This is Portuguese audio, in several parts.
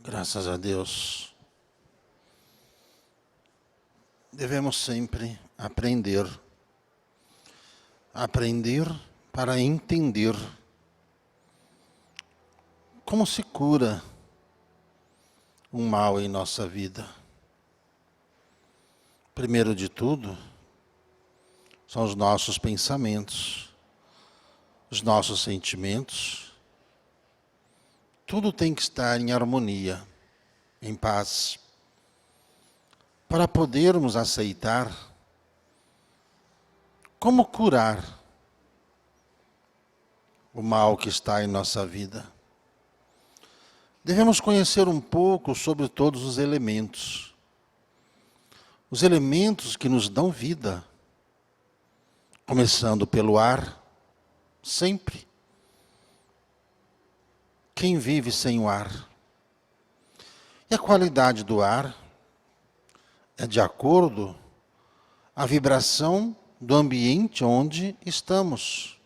Graças a Deus. Devemos sempre aprender. Aprender para entender como se cura um mal em nossa vida. Primeiro de tudo, são os nossos pensamentos, os nossos sentimentos. Tudo tem que estar em harmonia, em paz, para podermos aceitar como curar o mal que está em nossa vida. Devemos conhecer um pouco sobre todos os elementos que nos dão vida, começando pelo ar, sempre. Quem vive sem o ar? E a qualidade do ar é de acordo à vibração do ambiente onde estamos.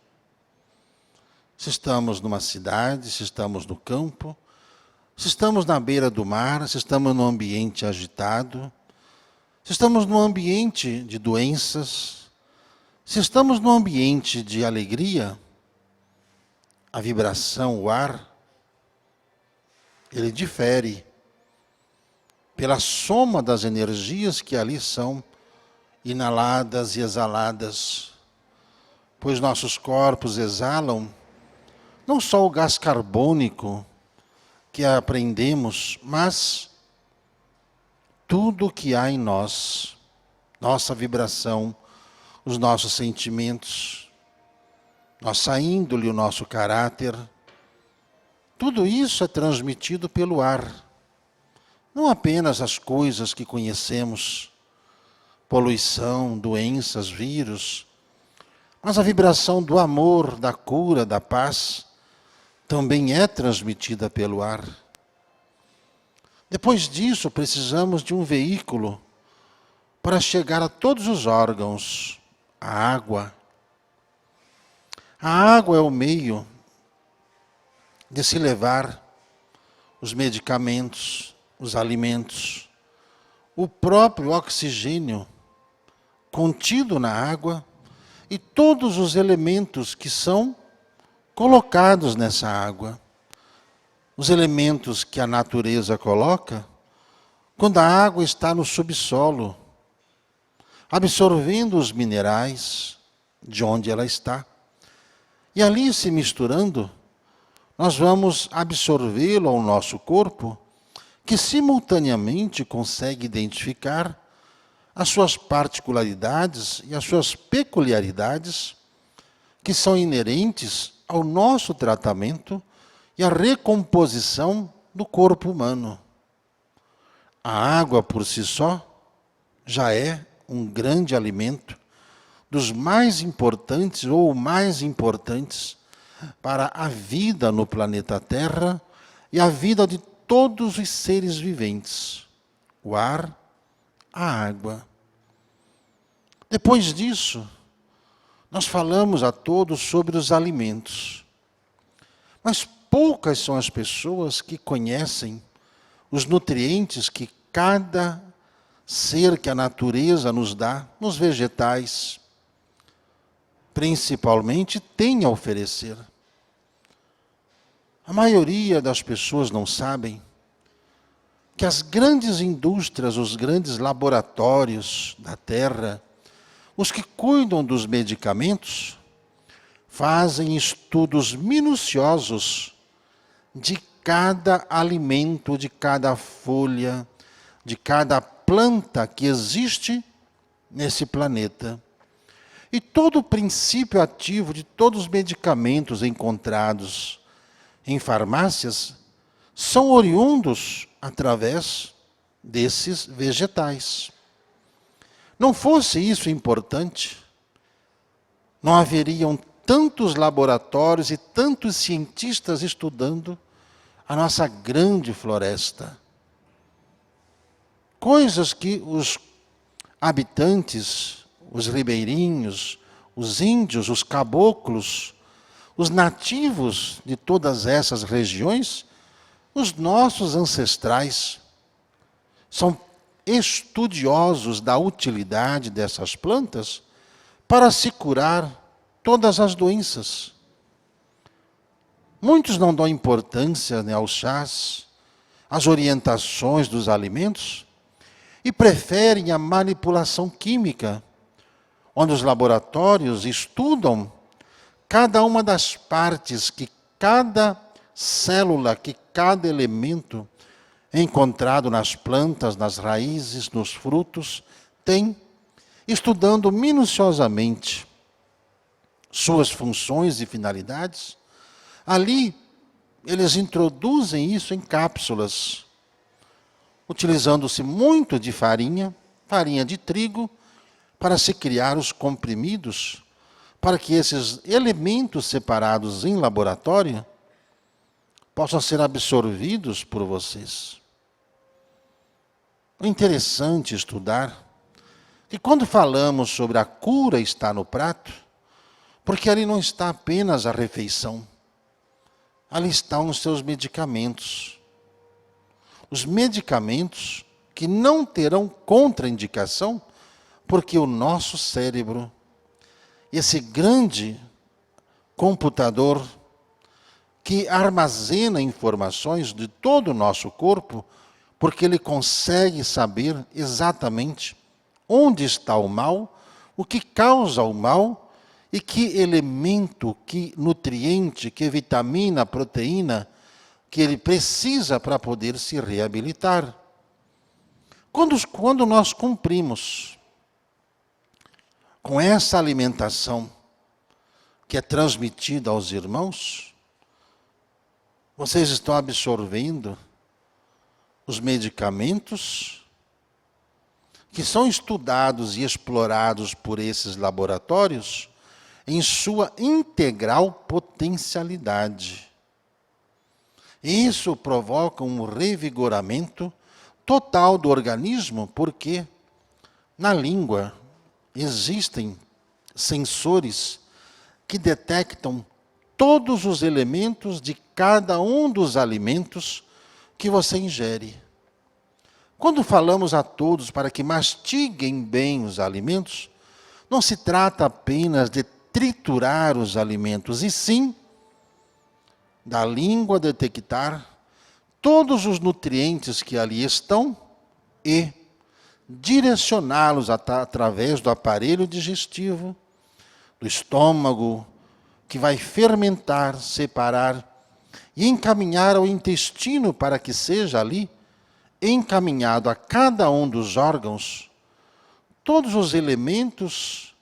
Se estamos numa cidade, se estamos no campo, se estamos na beira do mar, se estamos num ambiente agitado, se estamos num ambiente de doenças, se estamos num ambiente de alegria, a vibração, o ar, ele difere pela soma das energias que ali são inaladas e exaladas, pois nossos corpos exalam não só o gás carbônico que aprendemos, mas tudo o que há em nós, nossa vibração, os nossos sentimentos, nossa índole, o nosso caráter, tudo isso é transmitido pelo ar. Não apenas as coisas que conhecemos, poluição, doenças, vírus, mas a vibração do amor, da cura, da paz, também é transmitida pelo ar. Depois disso, precisamos de um veículo para chegar a todos os órgãos, a água. A água é o meio de se levar os medicamentos, os alimentos, o próprio oxigênio contido na água e todos os elementos que são colocados nessa água. Os elementos que a natureza coloca quando a água está no subsolo, absorvendo os minerais de onde ela está. E ali se misturando, nós vamos absorvê-lo ao nosso corpo, que simultaneamente consegue identificar as suas particularidades e as suas peculiaridades que são inerentes ao nosso tratamento e à recomposição do corpo humano. A água por si só já é um grande alimento, dos mais importantes ou mais importantes para a vida no planeta Terra e a vida de todos os seres viventes, o ar, a água. Depois disso, nós falamos a todos sobre os alimentos. Mas poucas são as pessoas que conhecem os nutrientes que cada ser que a natureza nos dá, nos vegetais, principalmente, tem a oferecer. A maioria das pessoas não sabem que as grandes indústrias, os grandes laboratórios da Terra, os que cuidam dos medicamentos, fazem estudos minuciosos de cada alimento, de cada folha, de cada planta que existe nesse planeta. E todo o princípio ativo de todos os medicamentos encontrados em farmácias são oriundos através desses vegetais. Não fosse isso importante, não haveriam tantos laboratórios e tantos cientistas estudando a nossa grande floresta. Coisas que os habitantes, os ribeirinhos, os índios, os caboclos, os nativos de todas essas regiões Os nossos ancestrais são estudiosos da utilidade dessas plantas para se curar todas as doenças. Muitos não dão importância, né, aos chás, às orientações dos alimentos e preferem a manipulação química, onde os laboratórios estudam cada uma das partes que cada célula, que cada elemento encontrado nas plantas, nas raízes, nos frutos, tem, estudando minuciosamente suas funções e finalidades. Ali, eles introduzem isso em cápsulas, utilizando-se muito de farinha de trigo, para se criar os comprimidos, para que esses elementos separados em laboratório possam ser absorvidos por vocês. É interessante estudar que quando falamos sobre a cura está no prato, porque ali não está apenas a refeição, ali estão os seus medicamentos. Os medicamentos que não terão contraindicação, porque o nosso cérebro, esse grande computador que armazena informações de todo o nosso corpo, porque ele consegue saber exatamente onde está o mal, o que causa o mal e que elemento, que nutriente, que vitamina, proteína que ele precisa para poder se reabilitar. Quando nós cumprimos com essa alimentação que é transmitida aos irmãos, vocês estão absorvendo os medicamentos que são estudados e explorados por esses laboratórios em sua integral potencialidade. Isso provoca um revigoramento total do organismo, porque na língua existem sensores que detectam todos os elementos de cada um dos alimentos que você ingere. Quando falamos a todos para que mastiguem bem os alimentos, não se trata apenas de triturar os alimentos, e sim da língua detectar todos os nutrientes que ali estão e direcioná-los através do aparelho digestivo, do estômago, que vai fermentar, separar e encaminhar ao intestino para que seja ali encaminhado a cada um dos órgãos todos os elementos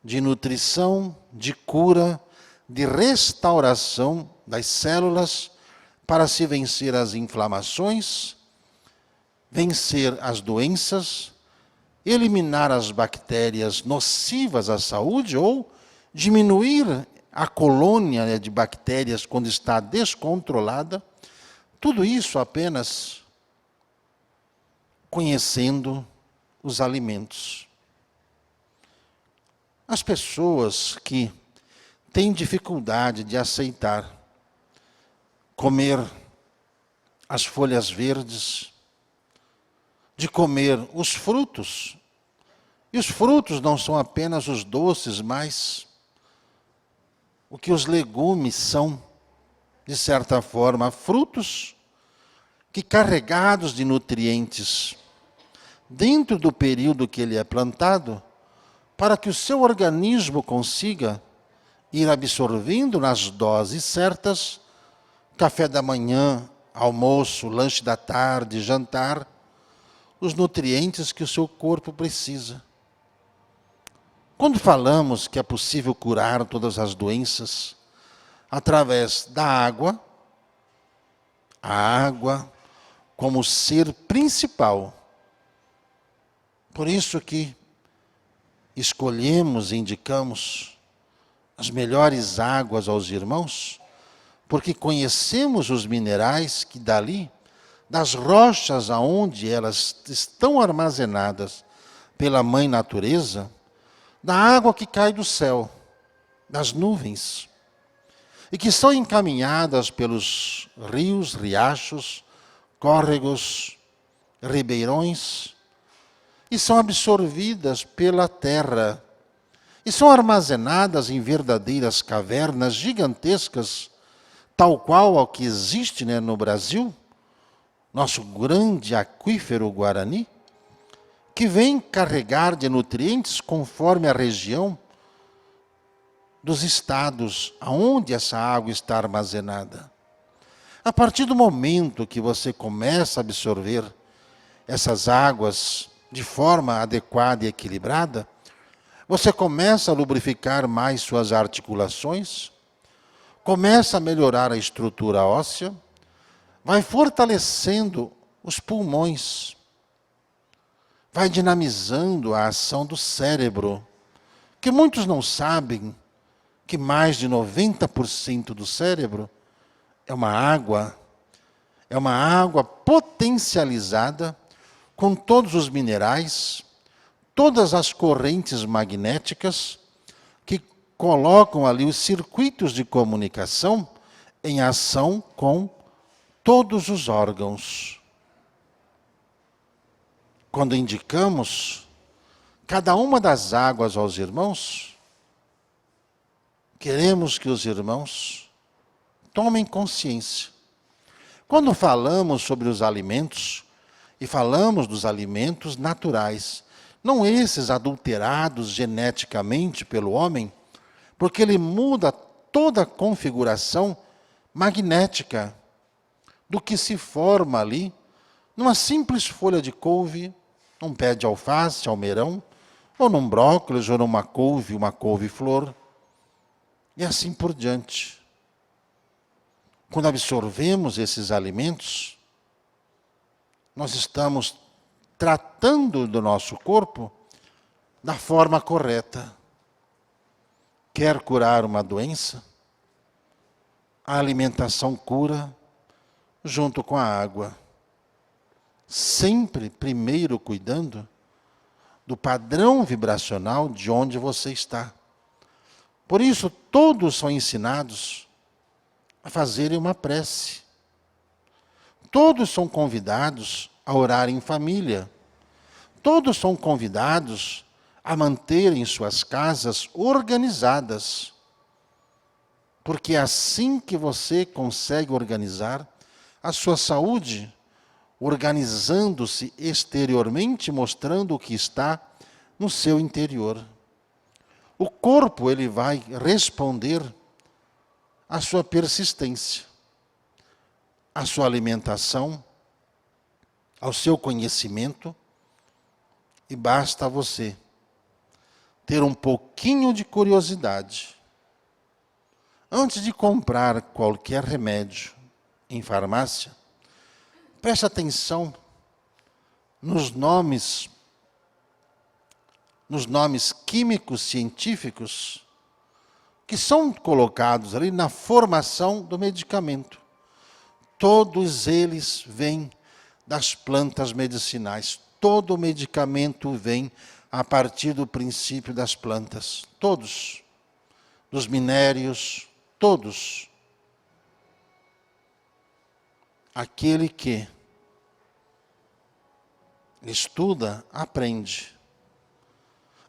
de nutrição, de cura, de restauração das células para se vencer as inflamações, vencer as doenças, eliminar as bactérias nocivas à saúde ou diminuir a colônia, né, de bactérias quando está descontrolada. Tudo isso apenas conhecendo os alimentos. As pessoas que têm dificuldade de aceitar comer as folhas verdes, de comer os frutos, e os frutos não são apenas os doces, mas o que os legumes são, de certa forma, frutos que, carregados de nutrientes, dentro do período que ele é plantado, para que o seu organismo consiga ir absorvendo nas doses certas, café da manhã, almoço, lanche da tarde, jantar, os nutrientes que o seu corpo precisa. Quando falamos que é possível curar todas as doenças através da água, a água como ser principal. Por isso que escolhemos e indicamos as melhores águas aos irmãos, porque conhecemos os minerais que dali, das rochas aonde elas estão armazenadas pela Mãe Natureza, da água que cai do céu, das nuvens. e que são encaminhadas pelos rios, riachos, córregos, ribeirões, e são absorvidas pela terra, e são armazenadas em verdadeiras cavernas gigantescas, tal qual ao que existe, né, no Brasil, nosso grande aquífero Guarani, que vem carregar de nutrientes conforme a região dos estados aonde essa água está armazenada. A partir do momento que você começa a absorver essas águas de forma adequada e equilibrada, você começa a lubrificar mais suas articulações, começa a melhorar a estrutura óssea, vai fortalecendo os pulmões, vai dinamizando a ação do cérebro, que muitos não sabem que mais de 90% do cérebro é uma água potencializada com todos os minerais, todas as correntes magnéticas que colocam ali os circuitos de comunicação em ação com todos os órgãos. Quando indicamos cada uma das águas aos irmãos, queremos que os irmãos tomem consciência. Quando falamos sobre os alimentos, e falamos dos alimentos naturais, não esses adulterados geneticamente pelo homem, porque ele muda toda a configuração magnética do que se forma ali, numa simples folha de couve, num pé de alface, almeirão, ou num brócolis, ou numa couve-flor, e assim por diante. Quando absorvemos esses alimentos, nós estamos tratando do nosso corpo da forma correta. Quer curar uma doença? A alimentação cura junto com a água. Sempre primeiro cuidando do padrão vibracional de onde você está. Por isso, todos são ensinados a fazerem uma prece. Todos são convidados a orar em família. Todos são convidados a manterem suas casas organizadas. Porque é assim que você consegue organizar a sua saúde, organizando-se exteriormente, mostrando o que está no seu interior. O corpo, ele vai responder à sua persistência, à sua alimentação, ao seu conhecimento, e basta a você ter um pouquinho de curiosidade. Antes de comprar qualquer remédio em farmácia, preste atenção nos nomes químicos científicos que são colocados ali na formação do medicamento. Todos eles vêm das plantas medicinais. Todo medicamento vem a partir do princípio das plantas. Todos. Dos minérios, todos. Aquele que estuda, aprende.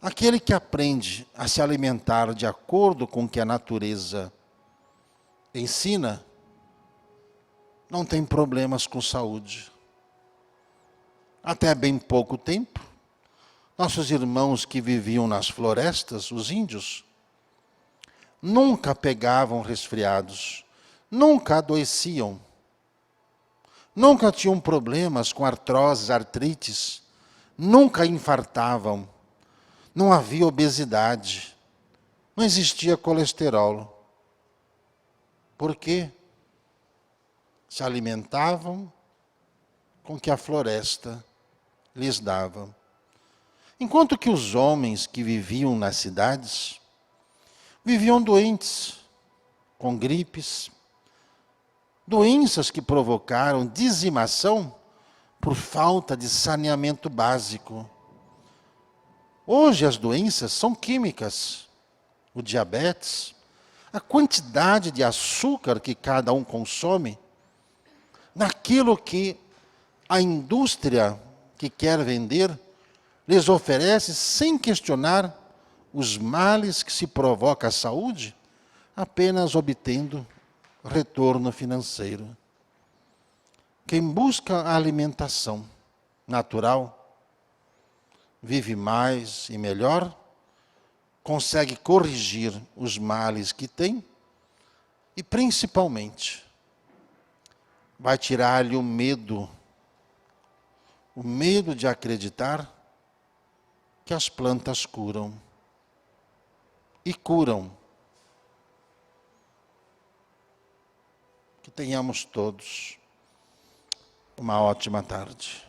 Aquele que aprende a se alimentar de acordo com o que a natureza ensina, não tem problemas com saúde. Até bem pouco tempo, nossos irmãos que viviam nas florestas, os índios, nunca pegavam resfriados, nunca adoeciam, nunca tinham problemas com artroses, artrites, nunca infartavam, não havia obesidade, não existia colesterol. Por quê? Se alimentavam com o que a floresta lhes dava. Enquanto que os homens que viviam nas cidades viviam doentes, com gripes, doenças que provocaram dizimação por falta de saneamento básico. Hoje as doenças são químicas. O diabetes, a quantidade de açúcar que cada um consome, naquilo que a indústria que quer vender lhes oferece sem questionar os males que se provoca à saúde, apenas obtendo retorno financeiro. Quem busca a alimentação natural, vive mais e melhor, consegue corrigir os males que tem e, principalmente, vai tirar-lhe o medo de acreditar que as plantas curam. E curam. Que tenhamos todos uma ótima tarde.